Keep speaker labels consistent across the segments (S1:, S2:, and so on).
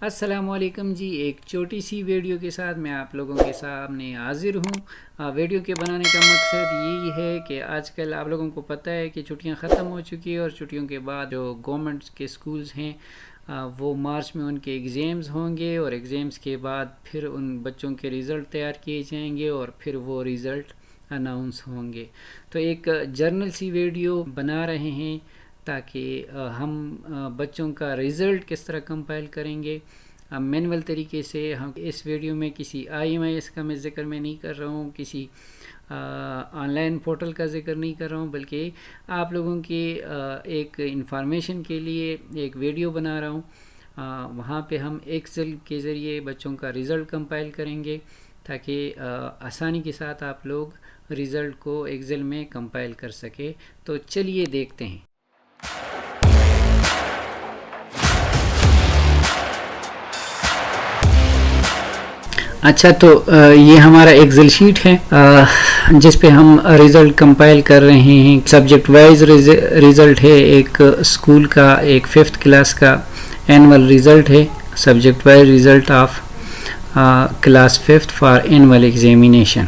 S1: अस्सलामुअलैकुम जी। एक छोटी सी वीडियो के साथ मैं आप लोगों के सामने हाजिर हूँ। वीडियो के बनाने का मकसद यही है कि आजकल आप लोगों को पता है कि छुट्टियाँ ख़त्म हो चुकी है और छुट्टियों के बाद जो गवर्नमेंट के स्कूल्स हैं वो मार्च में उनके एग्ज़ाम्स होंगे और एग्ज़ाम्स के बाद फिर उन बच्चों के रिज़ल्ट तैयार किए जाएंगे और फिर वो रिज़ल्ट अनाउंस होंगे। तो एक जर्नल सी वीडियो बना रहे हैं ताकि हम बच्चों का रिज़ल्ट किस तरह कंपाइल करेंगे मैनुअल तरीके से। हम इस वीडियो में किसी IMIS का मैं ज़िक्र मैं नहीं कर रहा हूँ, किसी ऑनलाइन पोर्टल का ज़िक्र नहीं कर रहा हूँ, बल्कि आप लोगों की एक इंफॉर्मेशन के लिए एक वीडियो बना रहा हूँ। वहाँ पे हम एक्सेल के ज़रिए बच्चों का रिज़ल्ट कंपाइल करेंगे ताकि आसानी के साथ आप लोग रिज़ल्ट को एक्सेल में कंपाइल कर सके। तो चलिए देखते हैं। अच्छा, तो ये हमारा एक्सेल शीट है जिस पे हम रिज़ल्ट कंपाइल कर रहे हैं। सब्जेक्ट वाइज रिज़ल्ट है, एक स्कूल का, एक 5th क्लास का एनुअल रिज़ल्ट है। Subject wise result of class 5th for annual examination.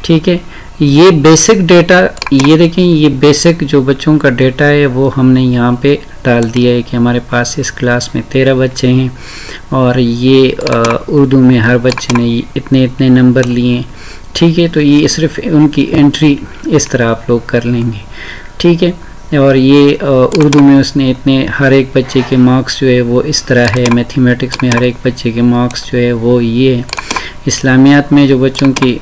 S1: ठीक है, ये बेसिक डेटा, ये देखें, ये बेसिक जो बच्चों का डेटा है वो हमने यहाँ पे डाल दिया है कि हमारे पास इस क्लास में 13 बच्चे हैं और ये उर्दू में हर बच्चे ने इतने इतने नंबर लिए। ठीक है, तो ये सिर्फ उनकी एंट्री इस तरह आप लोग कर लेंगे। ठीक है, और ये उर्दू में उसने इतने, हर एक बच्चे के मार्क्स जो है वो इस तरह है। मैथमेटिक्स में हर एक बच्चे के मार्क्स जो है वो ये है। इस्लामियात में जो बच्चों की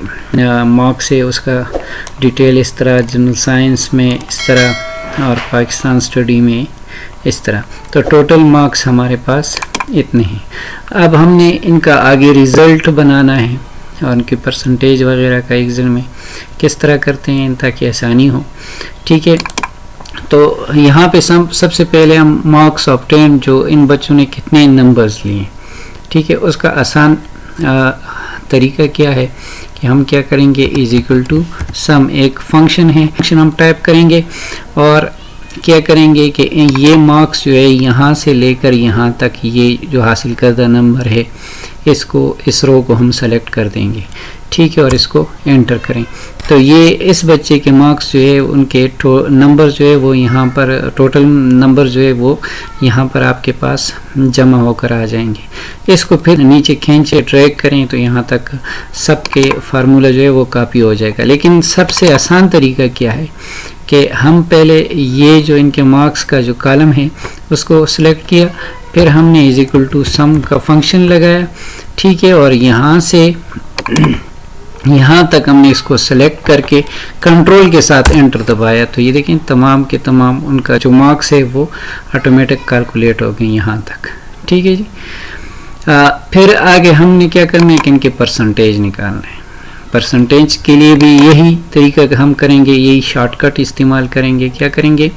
S1: मार्क्स है उसका डिटेल इस तरह, जनरल साइंस में इस तरह और पाकिस्तान स्टडी में इस तरह। तो टोटल मार्क्स हमारे पास इतने हैं। अब हमने इनका आगे रिज़ल्ट बनाना है और उनकी परसेंटेज वगैरह का एक्सेल में किस तरह करते हैं ताकि आसानी हो। ठीक है, तो यहाँ पे सबसे पहले हम मार्क्स ऑब्टेन, जो इन बच्चों ने कितने नंबर्स लिए। ठीक है, उसका आसान तरीका क्या है कि हम क्या करेंगे, इज इक्वल टू सम, एक फंक्शन है, फंक्शन हम टाइप करेंगे और क्या करेंगे कि ये मार्क्स जो है यहाँ से लेकर यहाँ तक, ये जो हासिल करदा नंबर है इसको, इस रो को हम सेलेक्ट कर देंगे। ठीक है, और इसको एंटर करें तो ये इस बच्चे के मार्क्स जो है उनके नंबर जो है वो यहाँ पर, टोटल नंबर जो है वो यहाँ पर आपके पास जमा होकर आ जाएंगे। इसको फिर नीचे खींचे, ड्रैग करें तो यहाँ तक सबके फार्मूला जो है वो कॉपी हो जाएगा। लेकिन सबसे आसान तरीका क्या है कि हम पहले ये जो इनके मार्क्स का जो कॉलम है उसको सिलेक्ट किया, फिर हमने इज इक्वल टू सम का फंक्शन लगाया। ठीक है, और यहाँ से यहाँ तक हमने इसको सेलेक्ट करके कंट्रोल के साथ एंटर दबाया तो ये देखें तमाम के तमाम उनका जो मार्क्स है वो ऑटोमेटिक कैलकुलेट हो गए यहाँ तक। ठीक है जी। फिर आगे हमने क्या करना है कि इनके परसेंटेज निकालना है। परसेंटेज के लिए भी यही तरीका हम करेंगे, यही शॉर्टकट इस्तेमाल करेंगे। क्या करेंगे,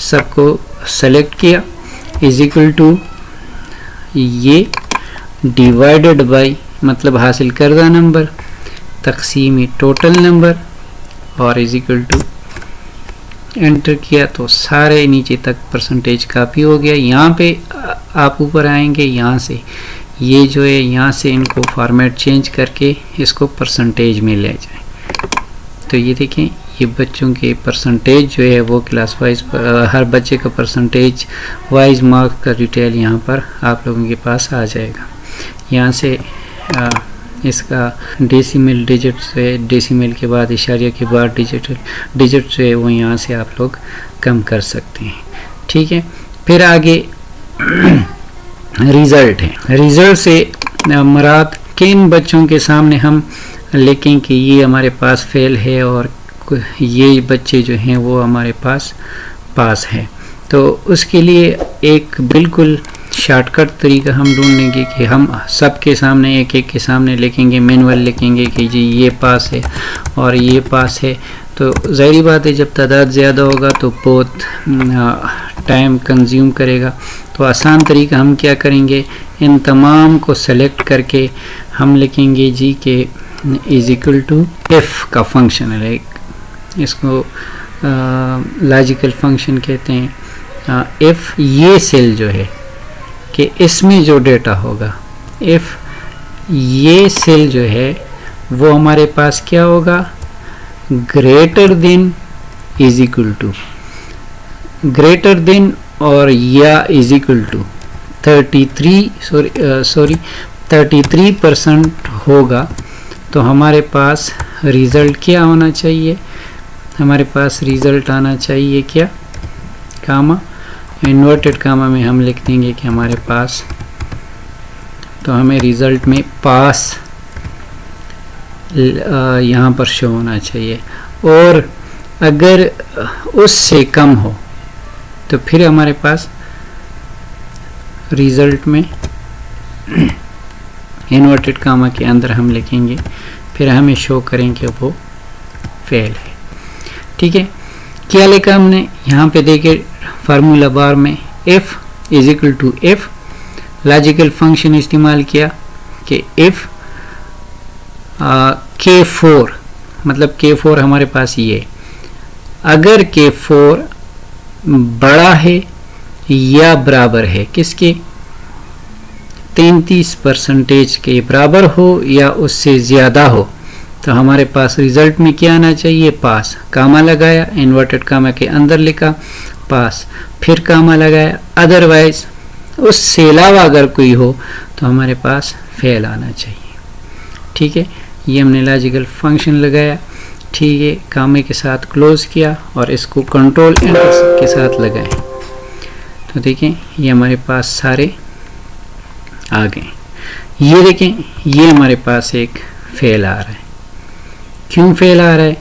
S1: सबको सेलेक्ट किया, इज इक्वल टू ये डिवाइडेड बाय, मतलब हासिल करदा नंबर, तकसीमी टोटल नंबर, और इज इक्वल टू एंटर किया तो सारे नीचे तक परसेंटेज कॉपी हो गया। यहाँ पे आप ऊपर आएंगे, यहाँ से ये जो है यहाँ से इनको फॉर्मेट चेंज करके इसको परसेंटेज में ले जाएं। तो ये देखें, ये बच्चों के परसेंटेज जो है वो क्लास वाइज, हर बच्चे का परसेंटेज वाइज मार्क्स का डिटेल यहाँ पर आप लोगों के पास आ जाएगा। यहाँ से इसका डेसिमल डिजिट से, डेसिमल के बाद इशारिया के बाद डिजिट जो है वो यहाँ से आप लोग कम कर सकते हैं। ठीक है, फिर आगे रिज़ल्ट है। रिज़ल्ट से मुराद किन बच्चों के सामने हम लिखें कि ये हमारे पास फेल है और ये बच्चे जो हैं वो हमारे पास पास है। तो उसके लिए एक बिल्कुल शॉर्टकट तरीका हम ढूंढेंगे कि हम सबके सामने, एक एक के सामने लिखेंगे, मैनुअल लिखेंगे कि जी ये पास है और ये पास है। तो ज़ाहिरी बात है जब तादाद ज़्यादा होगा तो बहुत टाइम कंज्यूम करेगा। तो आसान तरीका हम क्या करेंगे, इन तमाम को सेलेक्ट करके हम लिखेंगे जी के इज इक्वल टू एफ का फंक्शन है, इसको लॉजिकल फंक्शन कहते हैं। एफ, ये सेल जो है कि इसमें जो डेटा होगा, इफ़ ये सेल जो है वो हमारे पास क्या होगा, greater than is equal to, greater than और या इज इक्वल टू 33% होगा, तो हमारे पास रिज़ल्ट क्या होना चाहिए, हमारे पास रिज़ल्ट आना चाहिए क्या, कामा, इन्वर्टेड कामा में हम लिख देंगे कि हमारे पास, तो हमें रिज़ल्ट में पास यहाँ पर शो होना चाहिए। और अगर उससे कम हो तो फिर हमारे पास रिज़ल्ट में इन्वर्टेड कामा के अंदर हम लिखेंगे, फिर हमें शो करेंगे वो फेल है। ठीक है, क्या लिखा हमने यहाँ पे देखिए फार्मूला बार में, if is equal to if, logical function इस्तेमाल किया कि इफ़ K4, मतलब K4 हमारे पास ये, अगर K4 बड़ा है या बराबर है किसके, 33% के बराबर हो या उससे ज़्यादा हो, तो हमारे पास रिज़ल्ट में क्या आना चाहिए, पास। कामा लगाया, इन्वर्टेड कामा के अंदर लिखा पास, फिर कामा लगाया, अदरवाइज उससे अलावा अगर कोई हो तो हमारे पास फेल आना चाहिए। ठीक है, ये हमने लॉजिकल फंक्शन लगाया। ठीक है, कामे के साथ क्लोज किया और इसको कंट्रोल एंटर के साथ लगाएं, तो देखें ये हमारे पास सारे आ गए। ये देखें, ये हमारे पास एक फेल आ रहा है। क्यों फेल आ रहा है,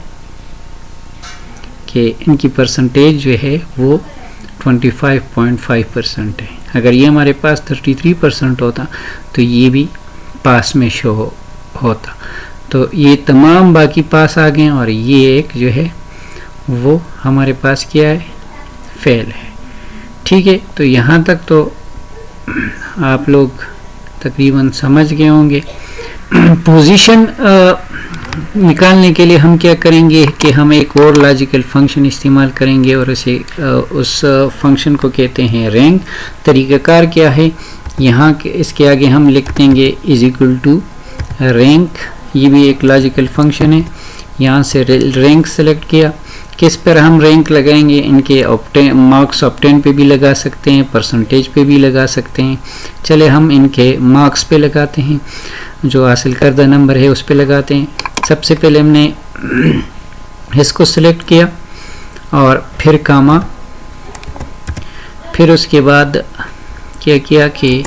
S1: कि इनकी परसेंटेज जो है वो 25.5% है। अगर ये हमारे पास 33% होता तो ये भी पास में शो होता, तो ये तमाम बाकी पास आ गए और ये एक जो है वो हमारे पास क्या है, फेल है। ठीक है, तो यहाँ तक तो आप लोग तकरीबन समझ गए होंगे। पोजीशन निकालने के लिए हम क्या करेंगे कि हम एक और लॉजिकल फंक्शन इस्तेमाल करेंगे और उसे उस फंक्शन को कहते हैं रैंक। तरीक़ाकार क्या है, यहाँ के इसके आगे हम लिख देंगे इज इक्वल टू रैंक, ये भी एक लॉजिकल फंक्शन है। यहाँ से रैंक सेलेक्ट किया, किस पर हम रैंक लगाएंगे, इनके ऑप्टेन मार्क्स ऑप्टेन पे भी लगा सकते हैं, परसेंटेज पे भी लगा सकते हैं। चले हम इनके मार्क्स पे लगाते हैं, जो हासिल करदा नंबर है उस पे लगाते हैं। सबसे पहले हमने इसको सिलेक्ट किया और फिर कामा, फिर उसके बाद क्या किया कि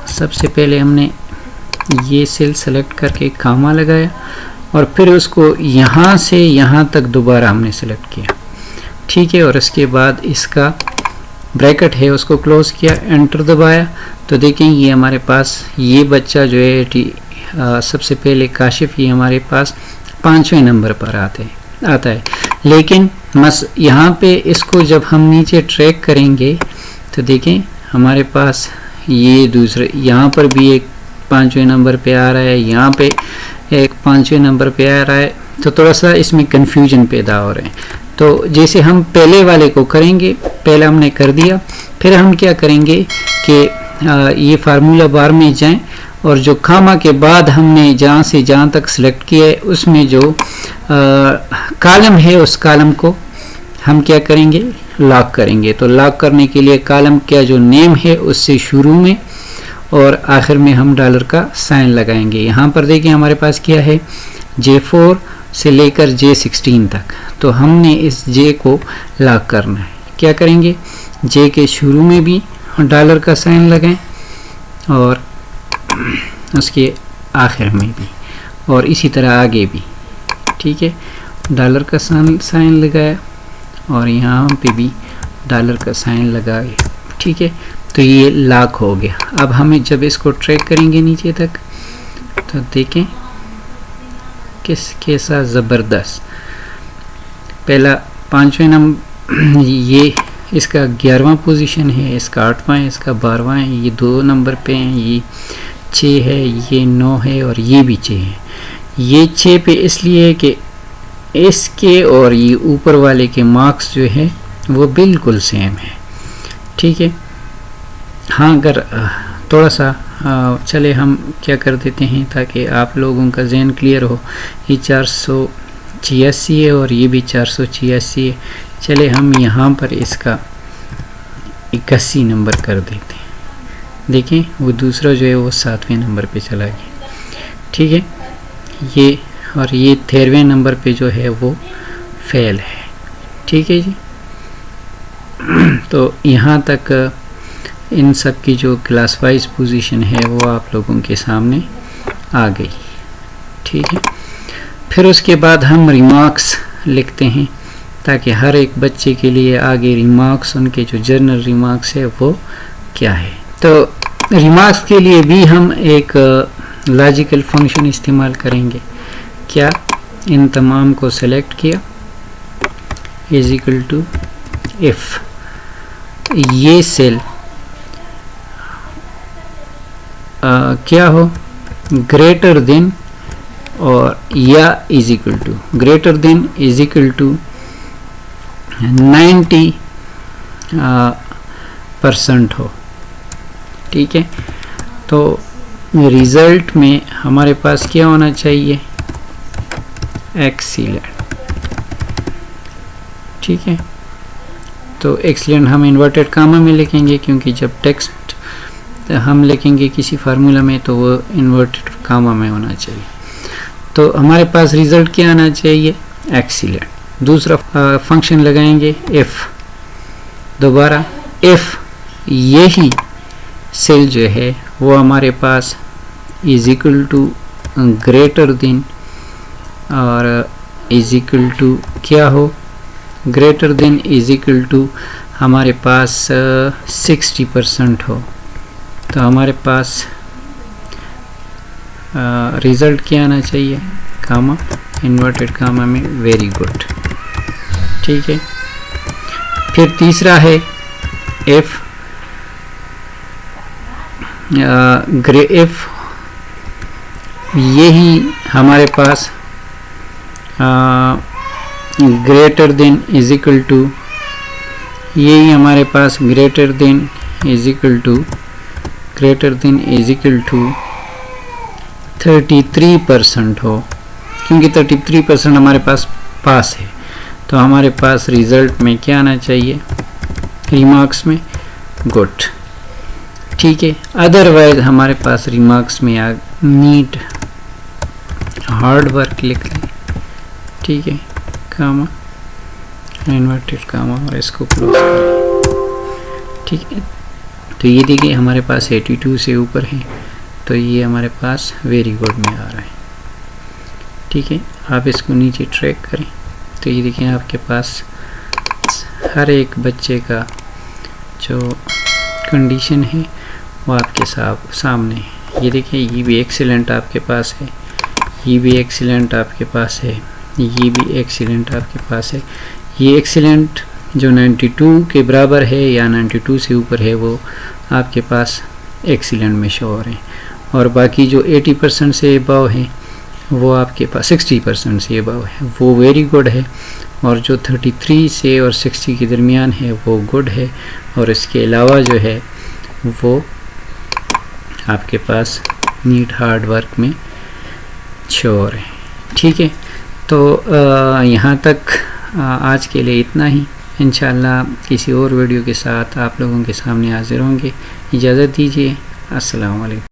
S1: सबसे पहले हमने ये सेल सेलेक्ट करके कामा लगाया और फिर उसको यहाँ से यहाँ तक दोबारा हमने सेलेक्ट किया। ठीक है, और इसके बाद इसका ब्रैकेट है उसको क्लोज किया, एंटर दबाया, तो देखें ये हमारे पास ये बच्चा जो है सबसे पहले काशिफ, ये हमारे पास 5वें नंबर पर आता है। लेकिन बस यहाँ पे इसको जब हम नीचे ट्रैक करेंगे तो देखें हमारे पास ये दूसरे, यहाँ पर भी एक 5वें नंबर पे आ रहा है, यहाँ पे एक 5वें नंबर पे आ रहा है, तो थोड़ा सा इसमें कन्फ्यूजन पैदा हो रहे हैं। तो जैसे हम पहले वाले को करेंगे, पहले हमने कर दिया, फिर हम क्या करेंगे कि ये फार्मूला बार में जाएं और जो कामा के बाद हमने जहाँ से जहाँ तक सिलेक्ट किया है उसमें जो कॉलम है उस कॉलम को हम क्या करेंगे, लॉक करेंगे। तो लॉक करने के लिए कॉलम का जो नेम है उससे शुरू में और आखिर में हम डॉलर का साइन लगाएंगे। यहाँ पर देखिए हमारे पास क्या है, J4 से लेकर J16 तक, तो हमने इस J को लॉक करना है। क्या करेंगे, J के शुरू में भी डॉलर का साइन लगाएं और उसके आखिर में भी, और इसी तरह आगे भी। ठीक है, डॉलर का साइन लगाया और यहाँ पे भी डॉलर का साइन लगाए। ठीक है, तो ये लॉक हो गया। अब हमें जब इसको ट्रैक करेंगे नीचे तक तो देखें कैसा ज़बरदस्त। पहला 5वें नंबर, ये इसका 11वां पोजीशन है, इसका 8वां है, इसका 12वां है, ये 2 नंबर पे हैं, ये 6 है, ये 9 है और ये भी 6 है। ये 6 पे इसलिए है कि इसके और ये ऊपर वाले के मार्क्स जो है वो बिल्कुल सेम है। ठीक है, हाँ, अगर थोड़ा सा चले हम क्या कर देते हैं ताकि आप लोगों का जहन क्लियर हो। ये 486 है और ये भी 486 है। चले हम यहाँ पर इसका 81 नंबर कर देते हैं। देखें वो दूसरा जो है वो 7वें नंबर पे चला गया, ठीक है। ये और ये 13वें नंबर पे जो है वो फेल है, ठीक है जी। तो यहाँ तक इन सब की जो क्लास वाइज पोजीशन है वो आप लोगों के सामने आ गई, ठीक है। फिर उसके बाद हम रिमार्क्स लिखते हैं ताकि हर एक बच्चे के लिए आगे रिमार्क्स, उनके जो जर्नल रिमार्क्स है वो क्या है। तो रिमार्क्स के लिए भी हम एक लॉजिकल फंक्शन इस्तेमाल करेंगे। क्या, इन तमाम को सेलेक्ट किया, इज इक्वल टू इफ ये सेल क्या हो, ग्रेटर देन और या is equal to, greater than is equal to 90% हो, ठीक है। तो रिजल्ट में हमारे पास क्या होना चाहिए, एक्सीलेंट, ठीक है। तो एक्सीलेंट हम इन्वर्टेड कामा में लिखेंगे क्योंकि जब टेक्स्ट हम लिखेंगे किसी फार्मूला में तो वो इन्वर्टेड कामा में होना चाहिए। तो हमारे पास रिजल्ट क्या आना चाहिए, एक्सीलेंट। दूसरा फंक्शन लगाएंगे इफ, दोबारा इफ यही सेल जो है वो हमारे पास is equal to greater than और इज इक्वल टू क्या हो, greater than is equal to हमारे पास 60% हो, तो हमारे पास रिजल्ट क्या आना चाहिए, कामा, इन्वर्टेड कामा में वेरी गुड, ठीक है। फिर तीसरा है इफ इफ यही हमारे पास greater than is equal to, यही हमारे पास greater than is equal to, greater than is equal to 33% हो, क्योंकि 33% हमारे पास पास है। तो हमारे पास रिजल्ट में क्या आना चाहिए, रिमार्क्स में गुड, ठीक है। अदरवाइज हमारे पास रिमार्क्स में नीड हार्ड वर्क लिख लें, ठीक है, कामा, इन्वर्टेड कामा और इसको क्लोज करें, ठीक है। तो ये देखिए हमारे पास 82 से ऊपर है, तो ये हमारे पास वेरी गुड में आ रहा है, ठीक है। आप इसको नीचे ट्रैक करें तो ये देखिए आपके पास हर एक बच्चे का जो कंडीशन है वो आपके सामने है। ये देखिए ये भी एक्सीलेंट आपके पास है, ये भी एक्सीलेंट आपके पास है, ये भी एक्सीलेंट आपके पास है। ये एक्सीलेंट जो 92 के बराबर है या 92 से ऊपर है वो आपके पास एक्सीलेंट में शो हो रहे हैं, और बाकी जो 80% से अबव है वो आपके पास 60% से अबव है वो वेरी गुड है, और जो 33 से और 60 के दरमियान है वो गुड है, और इसके अलावा जो है वो आपके पास नीड हार्ड वर्क में शो हो रहे हैं, ठीक है। तो यहाँ तक आज के लिए इतना ही। इंशाल्लाह किसी और वीडियो के साथ आप लोगों के सामने हाजिर होंगे। इजाज़त दीजिए। अस्सलाम वालेकुम।